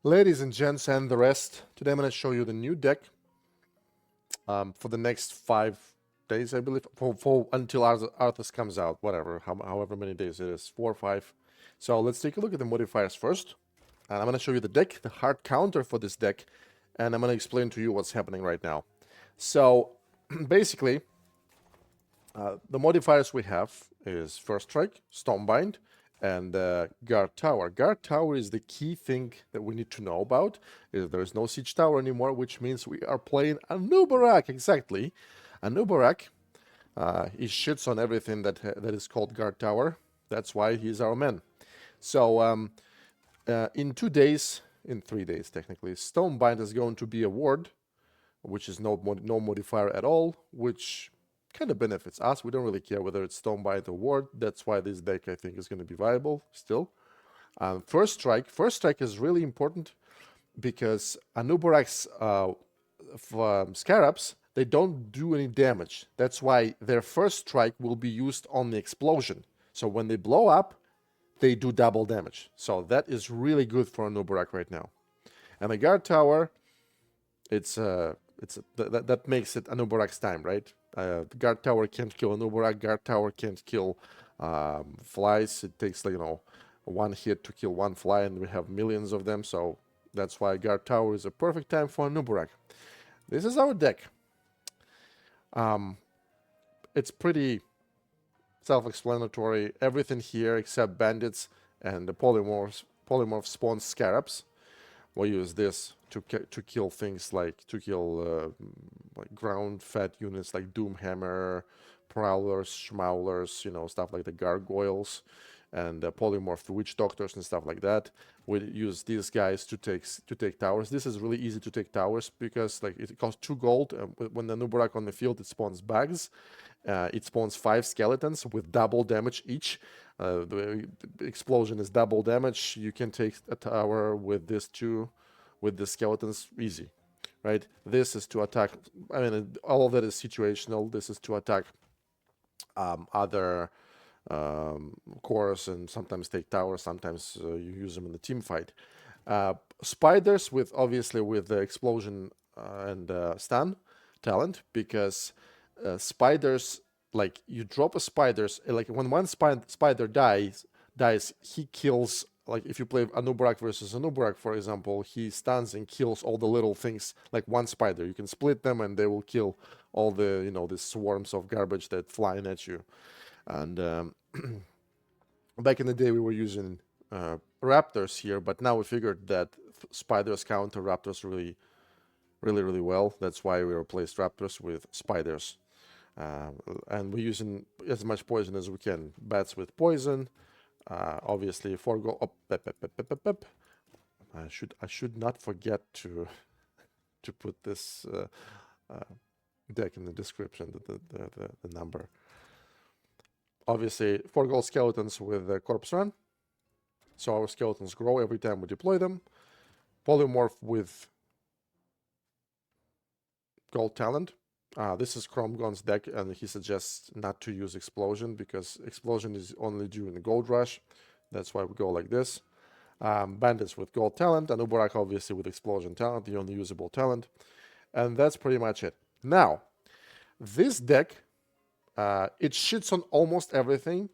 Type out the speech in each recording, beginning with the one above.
Ladies and gents and the rest, today I'm going to show you the new deck for the next 5 days, I believe, for until Arthas comes out, whatever, however many days it is, 4 or 5. So let's take a look at the modifiers first, and I'm going to show you the deck, the hard counter for this deck, and I'm going to explain to you what's happening right now. So basically, the modifiers we have is First Strike, Stonebind, and Guard Tower. Guard Tower is the key thing that we need to know about. There is no Siege Tower anymore, which means we are playing Anubarak, exactly. Anubarak, he shits on everything that is called Guard Tower. That's why he's our man. So in 2 days, in 3 days technically, Stonebind is going to be a ward, which is no modifier at all, which kind of benefits us. We don't really care whether it's Stonebind or Ward. That's why this deck, I think, is going to be viable still. First Strike is really important because Anubarak's Scarabs, they don't do any damage. That's why their First Strike will be used on the explosion. So when they blow up, they do double damage. So that is really good for Anubarak right now. And the Guard Tower, that makes it Anubarak's time, right? The Guard Tower can't kill Anubarak. Guard Tower can't kill flies. It takes, one hit to kill one fly, and we have millions of them. So that's why Guard Tower is a perfect time for Anubarak. This is our deck. It's pretty self-explanatory. Everything here except bandits and the polymorph spawn scarabs. We'll use this to kill things like ground fat units like Doomhammer, Prowlers, Schmaulers, stuff like the Gargoyles, and polymorphed Witch Doctors and stuff like that. We use these guys to take towers. This is really easy to take towers because it costs 2 gold. When the Nubarak on the field, it spawns bags. It spawns 5 skeletons with double damage each. The explosion is double damage. You can take a tower with this too, with the skeletons, easy, right? This is to attack. I mean, all of that is situational. This is to attack other cores and sometimes take towers. Sometimes you use them in the team fight. Spiders obviously with the explosion and stun talent, because spiders, like, you drop a spiders, like when one spider dies, he kills, like if you play Anubarak versus Anubarak, for example, he stuns and kills all the little things, like one spider. You can split them and they will kill all the, the swarms of garbage that flying at you. And back in the day we were using raptors here, but now we figured that spiders counter raptors really well. That's why we replaced raptors with spiders. And we're using as much poison as we can. Bats with poison. Obviously, I should not forget to put this deck in the description. The number. Obviously, 4 gold skeletons with the corpse run. So our skeletons grow every time we deploy them. Polymorph with gold talent. This is Chromgon's deck, and he suggests not to use Explosion because Explosion is only during the Gold Rush. That's why we go like this. Bandits with Gold Talent, and Ubarak obviously with Explosion Talent, the only usable talent. And that's pretty much it. Now, this deck, it shits on almost everything.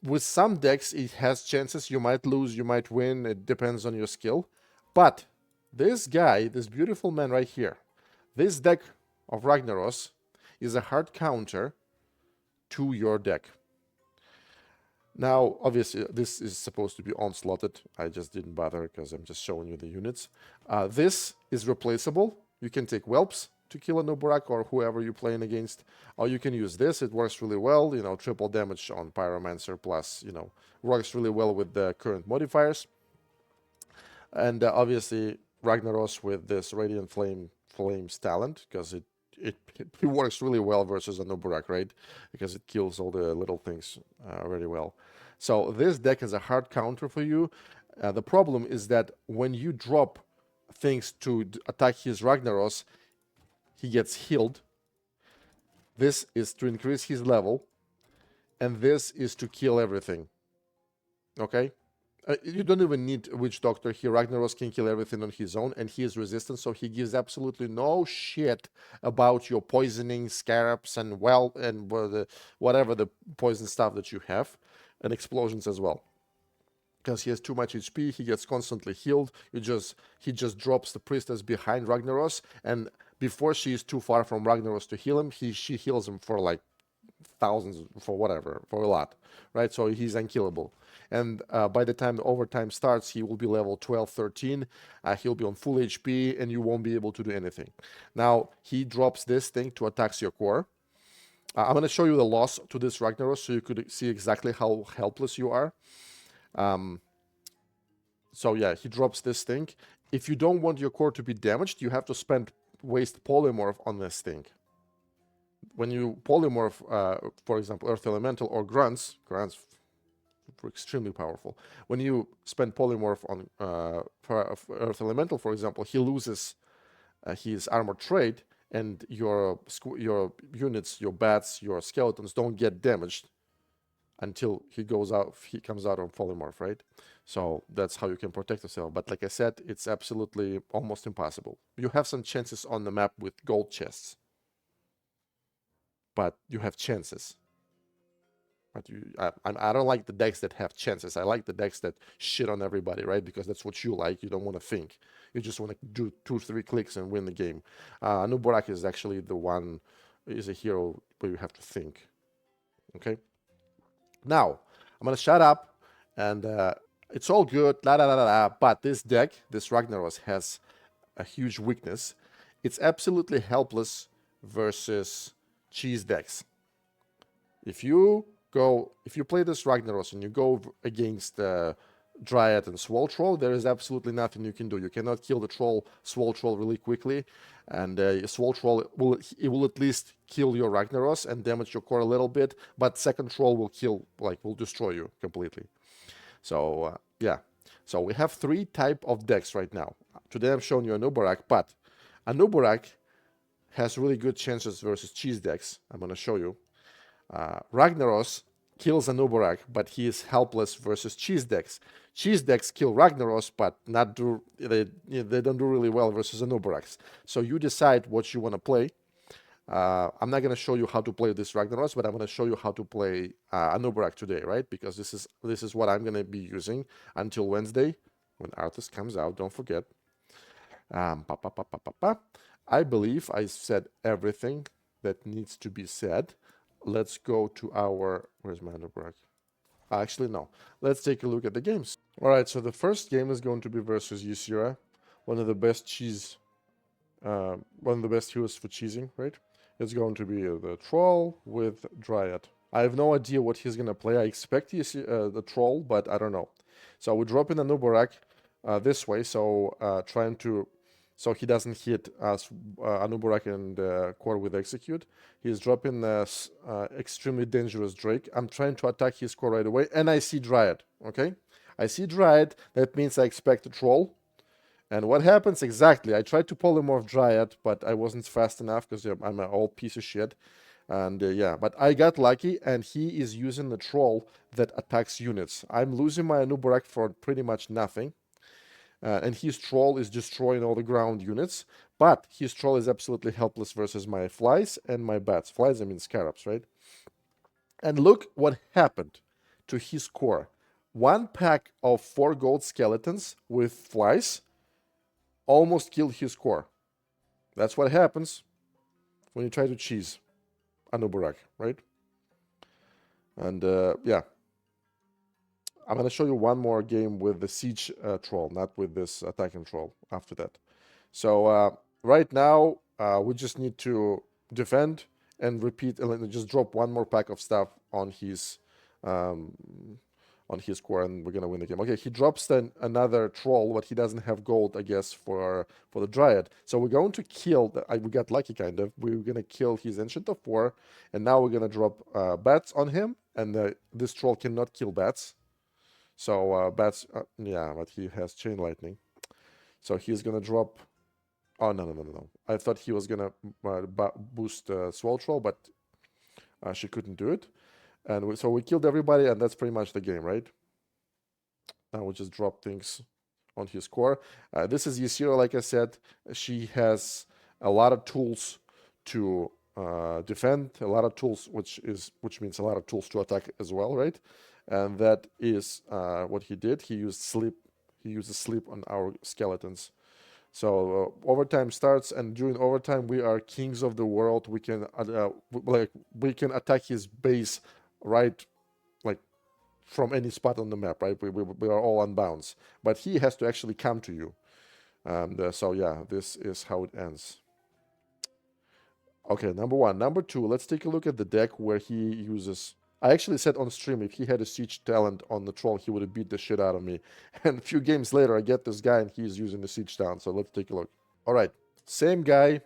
With some decks, it has chances. You might lose, you might win. It depends on your skill. But this guy, this beautiful man right here, this deck of Ragnaros is a hard counter to your deck. Now, obviously, this is supposed to be onslaughted. I just didn't bother because I'm just showing you the units. This is replaceable. You can take Whelps to kill a Nubarak or whoever you're playing against. Or you can use this. It works really well. Triple damage on Pyromancer plus, works really well with the current modifiers. And obviously, Ragnaros with this Radiant Flames talent, because it works really well versus a Nubarak, right? Because it kills all the little things really well. So this deck is a hard counter for you. The problem is that when you drop things to attack his Ragnaros, he gets healed. This is to increase his level, and this is to kill everything. Okay? You don't even need Witch Doctor here. Ragnaros can kill everything on his own, and he is resistant, so he gives absolutely no shit about your poisoning, scarabs, and whatever the poison stuff that you have, and explosions as well. Because he has too much HP, he gets constantly healed. He just drops the priestess behind Ragnaros, and before she is too far from Ragnaros to heal him, she heals him for like thousands, for whatever, for a lot, right? So he's unkillable. And by the time the overtime starts, he will be level 12, 13. He'll be on full HP, and you won't be able to do anything. Now, he drops this thing to attack your core. I'm going to show you the loss to this Ragnaros so you could see exactly how helpless you are. So yeah, he drops this thing. If you don't want your core to be damaged, you have to waste polymorph on this thing. When you polymorph, for example, Earth Elemental or grunts are extremely powerful. When you spend polymorph on Earth Elemental, for example, he loses his armor trait, and your units, your bats, your skeletons don't get damaged until he comes out on polymorph, right? So that's how you can protect yourself. But like I said, it's absolutely almost impossible. You have some chances on the map with gold chests, but you have chances. But I don't like the decks that have chances. I like the decks that shit on everybody, right? Because that's what you like. You don't want to think. You just want to do 2-3 clicks and win the game. Anub is actually is a hero where you have to think. Okay? Now, I'm going to shut up, and it's all good, but this deck, this Ragnaros, has a huge weakness. It's absolutely helpless versus cheese decks. If you play this Ragnaros and you go against Dryad and Swole Troll, there is absolutely nothing you can do. You cannot kill the Swole Troll really quickly, and Swole Troll will at least kill your Ragnaros and damage your core a little bit, but second Troll will destroy you completely. So yeah, so we have 3 type of decks right now. Today I'm showing you Anub, but Anub has really good chances versus cheese decks. I'm going to show you. Ragnaros kills Anub, but he is helpless versus cheese decks. Cheese decks kill Ragnaros, but they don't do really well versus Anub. So you decide what you want to play. I'm not going to show you how to play this Ragnaros, but I'm going to show you how to play Anub today, right? Because this is what I'm going to be using until Wednesday when Arthas comes out. Don't forget. I believe I said everything that needs to be said. Let's go to where's my Anub? Actually, no. Let's take a look at the games. All right, so the first game is going to be versus Ysera, one of the best heroes for cheesing, right? It's going to be the Troll with Dryad. I have no idea what he's going to play. I expect the Troll, but I don't know. So we drop in Anub this way, so so he doesn't hit us, Anub and core with execute. He's dropping this extremely dangerous Drake. I'm trying to attack his core right away, and I see Dryad, okay? I see Dryad, that means I expect a Troll. And what happens exactly? I tried to polymorph Dryad, but I wasn't fast enough because I'm an old piece of shit. And yeah, but I got lucky, and he is using the Troll that attacks units. I'm losing my Anub for pretty much nothing. And his Troll is destroying all the ground units, but his Troll is absolutely helpless versus my flies and my bats. Flies, I mean scarabs, right? And look what happened to his core. 1 pack of 4 gold skeletons with flies almost killed his core. That's what happens when you try to cheese Anub, right? And yeah. I'm going to show you one more game with the siege troll, not with this attacking troll after that. So right now, we just need to defend and repeat, and just drop 1 more pack of stuff on his core, and we're going to win the game. Okay, he drops then another troll, but he doesn't have gold, I guess, for the Dryad. So we're going to kill, we got lucky kind of, we're going to kill his Ancient of War, and now we're going to drop bats on him, and this troll cannot kill bats. So bats, yeah, but he has chain lightning. So he's gonna drop. Oh no! I thought he was gonna boost Swole Troll, but she couldn't do it. And so we killed everybody, and that's pretty much the game, right? Now we just drop things on his core. This is Ysera, like I said. She has a lot of tools to defend, a lot of tools, which means a lot of tools to attack as well, right? And that is what he did. He used sleep. He uses sleep on our skeletons. So overtime starts, and during overtime, we are kings of the world. We can we can attack his base right, like from any spot on the map, right? We are all on bounds, but he has to actually come to you. And so yeah, this is how it ends. Okay, number one. Number two, let's take a look at the deck where he uses. I actually said on stream if he had a siege talent on the troll, he would have beat the shit out of me. And a few games later, I get this guy and he's using the siege talent. So let's take a look. All right, same guy,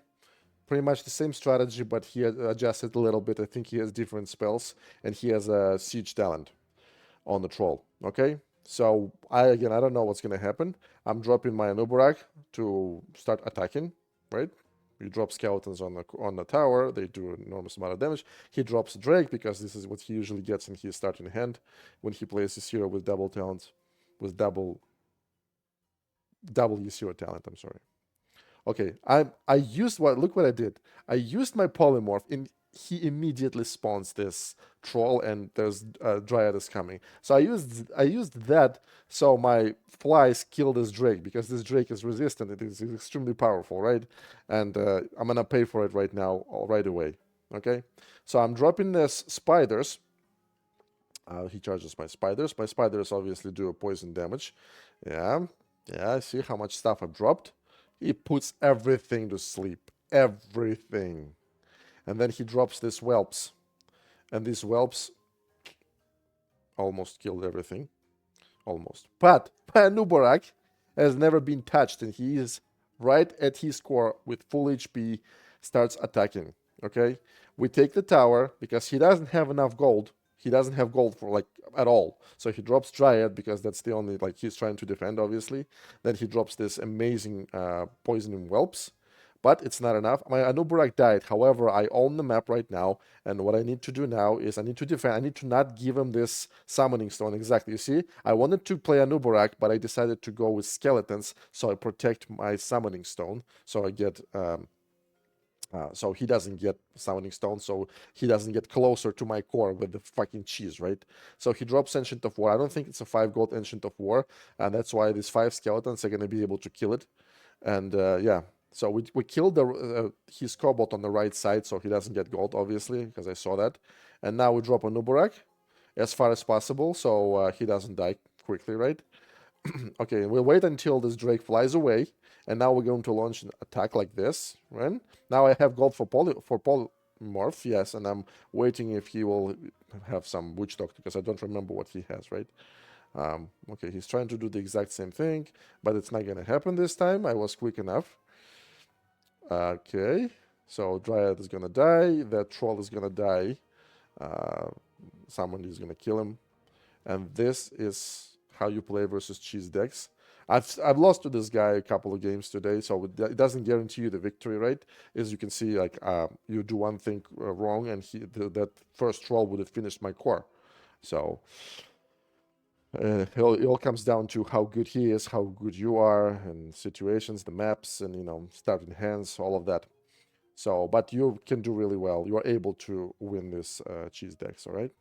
pretty much the same strategy, but he adjusted a little bit. I think he has different spells and he has a siege talent on the troll. Okay, so I don't know what's gonna happen. I'm dropping my Anub to start attacking, right? You drop skeletons on the tower, they do an enormous amount of damage. He drops Drake because this is what he usually gets in his starting hand when he plays his hero with double talent, with double Ysera talent. I'm sorry. Okay, I used what? Look what I did. I used my polymorph, and he immediately spawns this troll, and there's Dryad is coming. So I used that so my flies kill this Drake because this Drake is resistant. It is extremely powerful, right? And I'm gonna pay for it right now, right away. Okay, so I'm dropping this spiders. He charges my spiders. My spiders obviously do a poison damage. Yeah, yeah. See how much stuff I've dropped. He puts everything to sleep. Everything. And then he drops these whelps. And these whelps almost killed everything. Almost. But Nubarak has never been touched. And he is right at his core with full HP. Starts attacking. Okay? We take the tower because he doesn't have enough gold. He doesn't have gold for like at all. So he drops Dryad because that's the only like he's trying to defend, obviously. Then he drops this amazing poisoning whelps. But it's not enough. My Anubarak died. However, I own the map right now. And what I need to do now is I need to defend. I need to not give him this summoning stone. Exactly. You see, I wanted to play Anubarak, but I decided to go with skeletons. So I protect my summoning stone. So I get so he doesn't get summoning stone, so he doesn't get closer to my core with the fucking cheese, right? So he drops Ancient of War. I don't think it's a 5 gold Ancient of War, and that's why these 5 skeletons are going to be able to kill it. And yeah, so we killed his Cobalt on the right side, so he doesn't get gold, obviously, because I saw that. And now we drop a Nubarak as far as possible, so he doesn't die quickly, right? Okay, we'll wait until this Drake flies away, and now we're going to launch an attack like this, right? Now I have gold for polymorph, yes, and I'm waiting if he will have some witch doctor, because I don't remember what he has, right? Okay, he's trying to do the exact same thing, but it's not going to happen this time. I was quick enough. Okay, so Dryad is going to die, that troll is going to die, someone is going to kill him, and this is how you play versus cheese decks. I've lost to this guy a couple of games today, so it doesn't guarantee you the victory, right? As you can see, like you do one thing wrong, and that first troll would have finished my core. So it all comes down to how good he is, how good you are, and situations, the maps, and starting hands, all of that. So, but you can do really well. You are able to win this cheese decks. All right,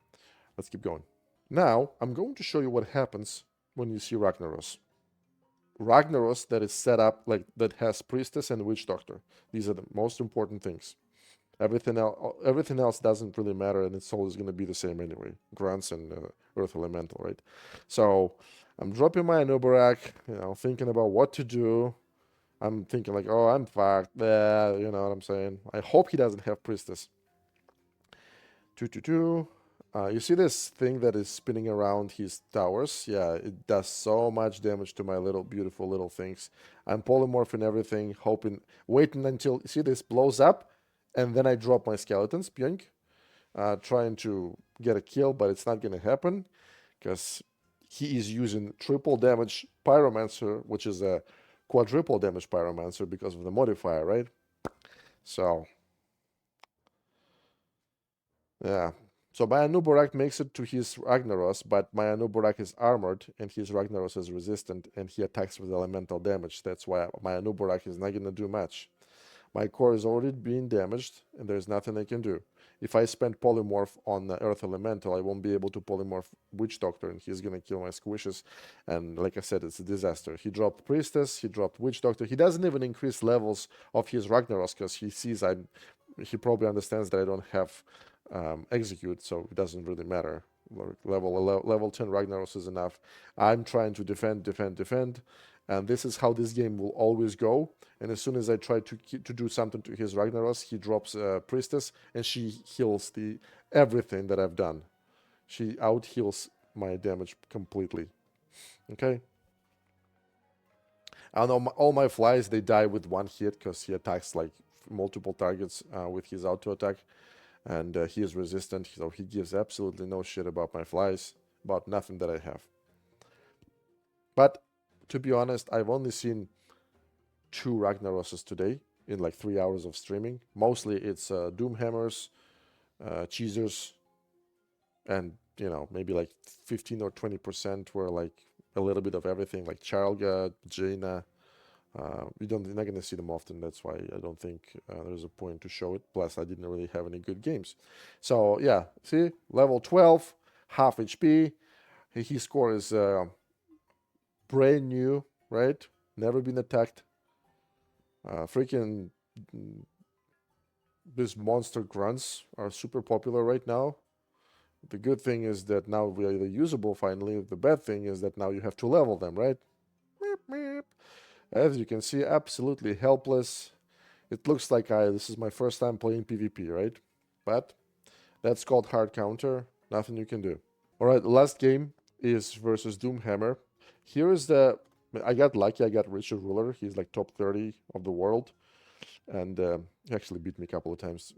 let's keep going. Now, I'm going to show you what happens when you see Ragnaros. Ragnaros that is set up like that has Priestess and Witch Doctor. These are the most important things. Everything else doesn't really matter, and it's always going to be the same anyway. Grunts and Earth Elemental, right? So I'm dropping my Anubarak, thinking about what to do. I'm thinking like, oh, I'm fucked. Yeah, you know what I'm saying? I hope he doesn't have Priestess. 2/2. You see this thing that is spinning around his towers? Yeah, it does so much damage to my little beautiful little things. I'm polymorphing everything, hoping, waiting until, see this blows up, and then I drop my skeletons, pink, trying to get a kill, but it's not going to happen because he is using triple damage Pyromancer, which is a quadruple damage Pyromancer because of the modifier, right? So, yeah. So my Anubarak makes it to his Ragnaros, but my Anubarak is armored and his Ragnaros is resistant and he attacks with elemental damage. That's why my Anubarak is not going to do much. My core is already being damaged and there's nothing I can do. If I spend polymorph on Earth Elemental, I won't be able to polymorph Witch Doctor and he's going to kill my squishes. And like I said, it's a disaster. He dropped Priestess, he dropped Witch Doctor. He doesn't even increase levels of his Ragnaros because he sees he probably understands that I don't have execute, so it doesn't really matter. Level 10 Ragnaros is enough. I'm trying to defend, and this is how this game will always go. And as soon as I try to do something to his Ragnaros, he drops Priestess, and she heals everything that I've done. She out heals my damage completely. Okay. And all my flies, they die with one hit because he attacks like multiple targets with his auto attack. And he is resistant, so he gives absolutely no shit about my flies, about nothing that I have. But to be honest, I've only seen 2 Ragnaroses today in like 3 hours of streaming. Mostly it's Doomhammers, Cheesers, and maybe like 15 or 20% were like a little bit of everything, like Charlga, Jaina. You're not going to see them often. That's why I don't think there's a point to show it. Plus, I didn't really have any good games. So, yeah, see? Level 12, half HP. His score is brand new, right? Never been attacked. Freaking these monster grunts are super popular right now. The good thing is that now they're usable finally. The bad thing is that now you have to level them, right? Meep, meep. As you can see, absolutely helpless. It looks like this is my first time playing PvP, right? But that's called hard counter. Nothing you can do. All right, the last game is versus Doomhammer. Here is I got lucky. I got Richard Ruler. He's like top 30 of the world. And he actually beat me a couple of times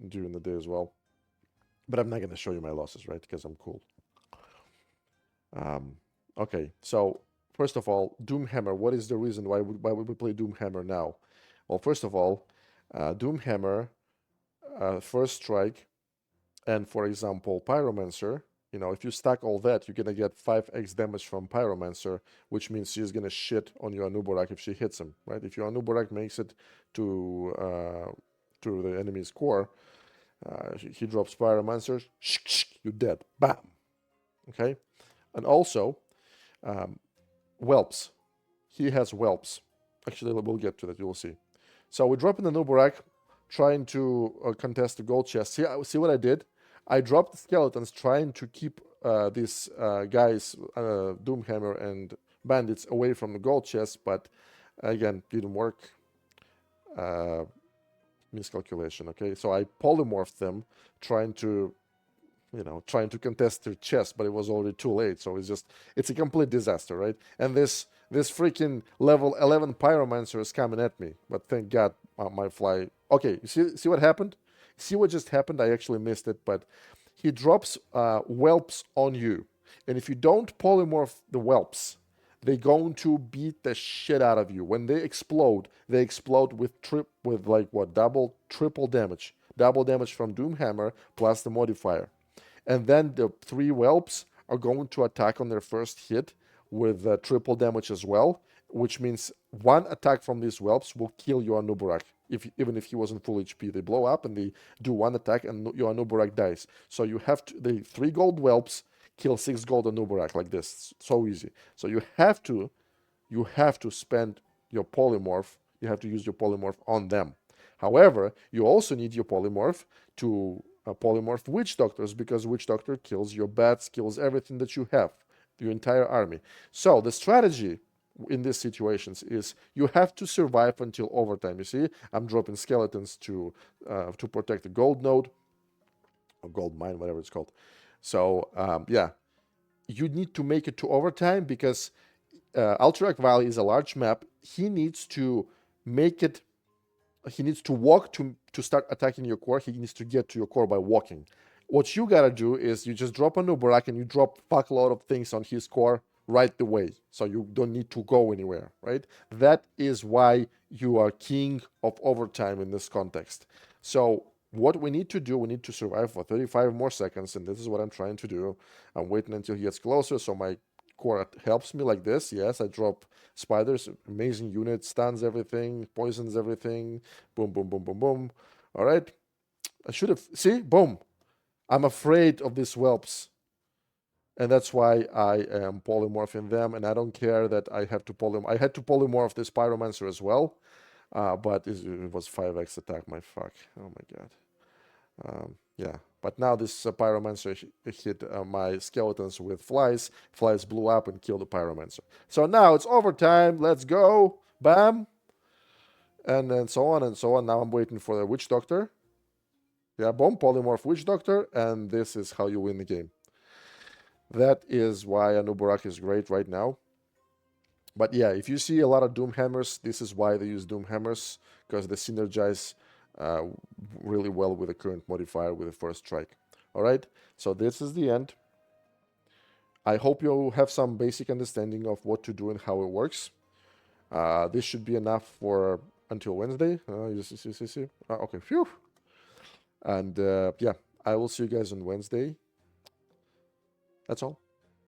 during the day as well. But I'm not going to show you my losses, right? Because I'm cool. Okay, so first of all, Doomhammer. What is the reason why would we play Doomhammer now? Well, first of all, Doomhammer, First Strike, and for example, Pyromancer. If you stack all that, you're gonna get 5x damage from Pyromancer, which means she's gonna shit on your Anubarak if she hits him, right? If your Anubarak makes it to the enemy's core, he drops Pyromancer, you're dead. Bam. Okay, and also whelps. He has whelps. Actually, we'll get to that. You will see. So we drop in the Anubarak, trying to contest the gold chest. See what I did? I dropped the skeletons, trying to keep these guys, Doomhammer and Bandits, away from the gold chest, but again, didn't work. Miscalculation. Okay, so I polymorphed them, trying to contest their chest, but it was already too late. So it's a complete disaster, right? And this freaking level 11 Pyromancer is coming at me, but thank God my fly. Okay, you see what happened? See what just happened? I actually missed it, but he drops whelps on you, and if you don't polymorph the whelps, they're going to beat the shit out of you. When they explode with double, triple damage. Double damage from Doomhammer plus the modifier. And then the 3 whelps are going to attack on their first hit with triple damage as well, which means 1 attack from these whelps will kill your Anubarak. Even if he wasn't full HP, they blow up and they do 1 attack and your Anubarak dies. So you have the 3 gold whelps kill 6 gold Anubarak like this. It's so easy. So you have to spend your polymorph. You have to use your polymorph on them. However, you also need your polymorph to polymorph Witch Doctors, because Witch Doctor kills your bats, kills everything that you have, your entire army. So the strategy in these situations is you have to survive until overtime. You see, I'm dropping skeletons to protect the gold node, or gold mine, whatever it's called. So yeah, you need to make it to overtime, because Alterac Valley is a large map. He needs to make it. He needs to walk to start attacking your core. He needs to get to your core by walking. What you gotta do is you just drop a Anubarak and you drop fuckload of things on his core right away. So you don't need to go anywhere, right? That is why you are king of overtime in this context. So what we need to do, we need to survive for 35 more seconds, and this is what I'm trying to do. I'm waiting until he gets closer, so my core helps me like this. Yes, I drop spiders, amazing unit, stuns everything, poisons everything. Boom, boom, boom, boom, boom. All right. I should have, see, boom. I'm afraid of these whelps. And that's why I am polymorphing them, and I don't care that I have to I had to polymorph this pyromancer as well, but it was 5x attack, my fuck. Oh my god. Yeah, but now this pyromancer hit my skeletons with flies. Flies blew up and killed the pyromancer. So now it's overtime. Let's go. Bam. And then so on and so on. Now I'm waiting for the witch doctor. Yeah, boom, polymorph witch doctor, and this is how you win the game. That is why Anub is great right now. But yeah, if you see a lot of Doom Hammers, this is why they use Doom Hammers, because they synergize uh, really well with the current modifier with the first strike. All right, so this is the end. I hope you have some basic understanding of what to do and how it works. This should be enough for until Wednesday. You see. Okay, phew. And yeah, I will see you guys on Wednesday. That's all.